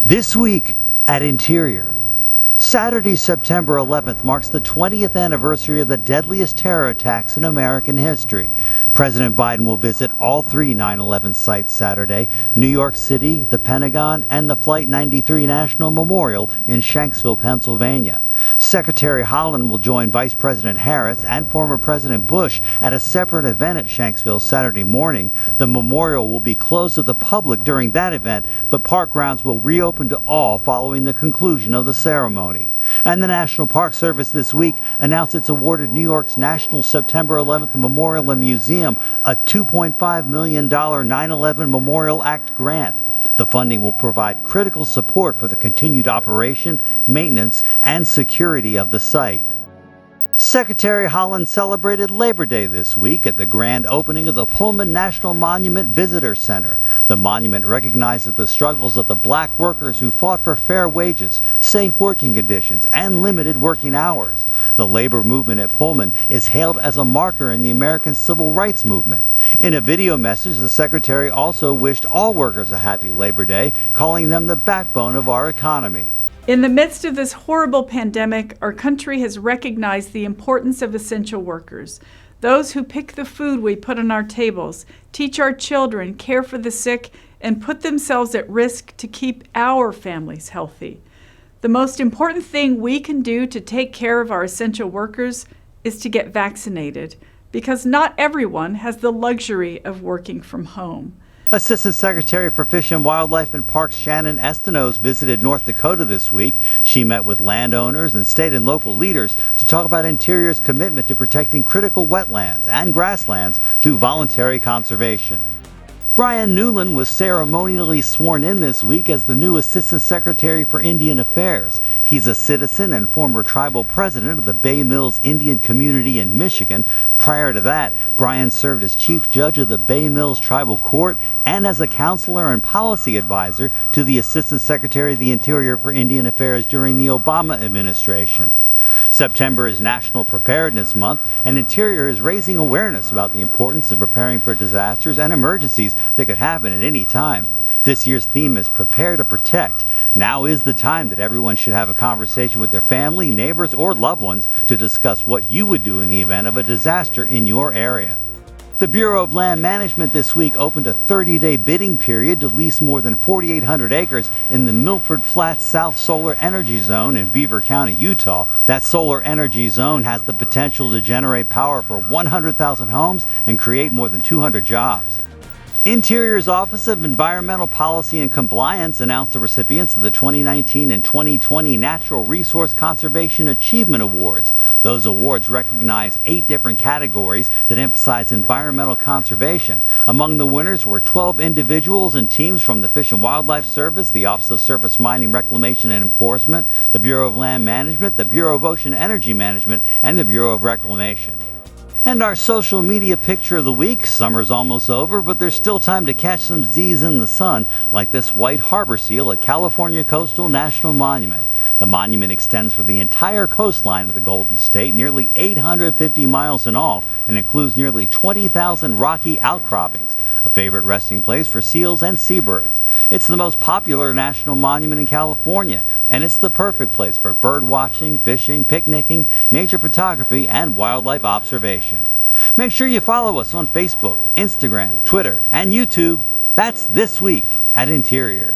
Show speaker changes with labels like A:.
A: This week at Interior. Saturday, September 11th marks the 20th anniversary of the deadliest terror attacks in American history. President Biden will visit all three 9/11 sites Saturday: New York City, the Pentagon, and the Flight 93 National Memorial in Shanksville, Pennsylvania. Secretary Haaland will join Vice President Harris and former President Bush at a separate event at Shanksville Saturday morning. The memorial will be closed to the public during that event, but park grounds will reopen to all following the conclusion of the ceremony. And the National Park Service this week announced it's awarded New York's National September 11th Memorial and Museum a $2.5 million 9/11 Memorial Act grant. The funding will provide critical support for the continued operation, maintenance, and security of the site. Secretary Haaland celebrated Labor Day this week at the grand opening of the Pullman National Monument Visitor Center. The monument recognizes the struggles of the black workers who fought for fair wages, safe working conditions, and limited working hours. The labor movement at Pullman is hailed as a marker in the American civil rights movement. In a video message, the secretary also wished all workers a happy Labor Day, calling them the backbone of our economy.
B: In the midst of this horrible pandemic, our country has recognized the importance of essential workers, those who pick the food we put on our tables, teach our children, care for the sick, and put themselves at risk to keep our families healthy. The most important thing we can do to take care of our essential workers is to get vaccinated, because not everyone has the luxury of working from home.
A: Assistant Secretary for Fish and Wildlife and Parks Shannon Estenos visited North Dakota this week. She met with landowners and state and local leaders to talk about Interior's commitment to protecting critical wetlands and grasslands through voluntary conservation. Brian Newland was ceremonially sworn in this week as the new Assistant Secretary for Indian Affairs. He's a citizen and former tribal president of the Bay Mills Indian Community in Michigan. Prior to that, Brian served as Chief Judge of the Bay Mills Tribal Court and as a counselor and policy advisor to the Assistant Secretary of the Interior for Indian Affairs during the Obama administration. September is National Preparedness Month, and Interior is raising awareness about the importance of preparing for disasters and emergencies that could happen at any time. This year's theme is Prepare to Protect. Now is the time that everyone should have a conversation with their family, neighbors, or loved ones to discuss what you would do in the event of a disaster in your area. The Bureau of Land Management this week opened a 30-day bidding period to lease more than 4,800 acres in the Milford Flats South Solar Energy Zone in Beaver County, Utah. That solar energy zone has the potential to generate power for 100,000 homes and create more than 200 jobs. Interior's Office of Environmental Policy and Compliance announced the recipients of the 2019 and 2020 Natural Resource Conservation Achievement Awards. Those awards recognize 8 different categories that emphasize environmental conservation. Among the winners were 12 individuals and teams from the Fish and Wildlife Service, the Office of Surface Mining Reclamation and Enforcement, the Bureau of Land Management, the Bureau of Ocean Energy Management, and the Bureau of Reclamation. And our social media picture of the week: summer's almost over, but there's still time to catch some Z's in the sun, like this white harbor seal at California Coastal National Monument. The monument extends for the entire coastline of the Golden State, nearly 850 miles in all, and includes nearly 20,000 rocky outcroppings, a favorite resting place for seals and seabirds. It's the most popular national monument in California, and it's the perfect place for bird watching, fishing, picnicking, nature photography, and wildlife observation. Make sure you follow us on Facebook, Instagram, Twitter, and YouTube. That's This Week at Interior.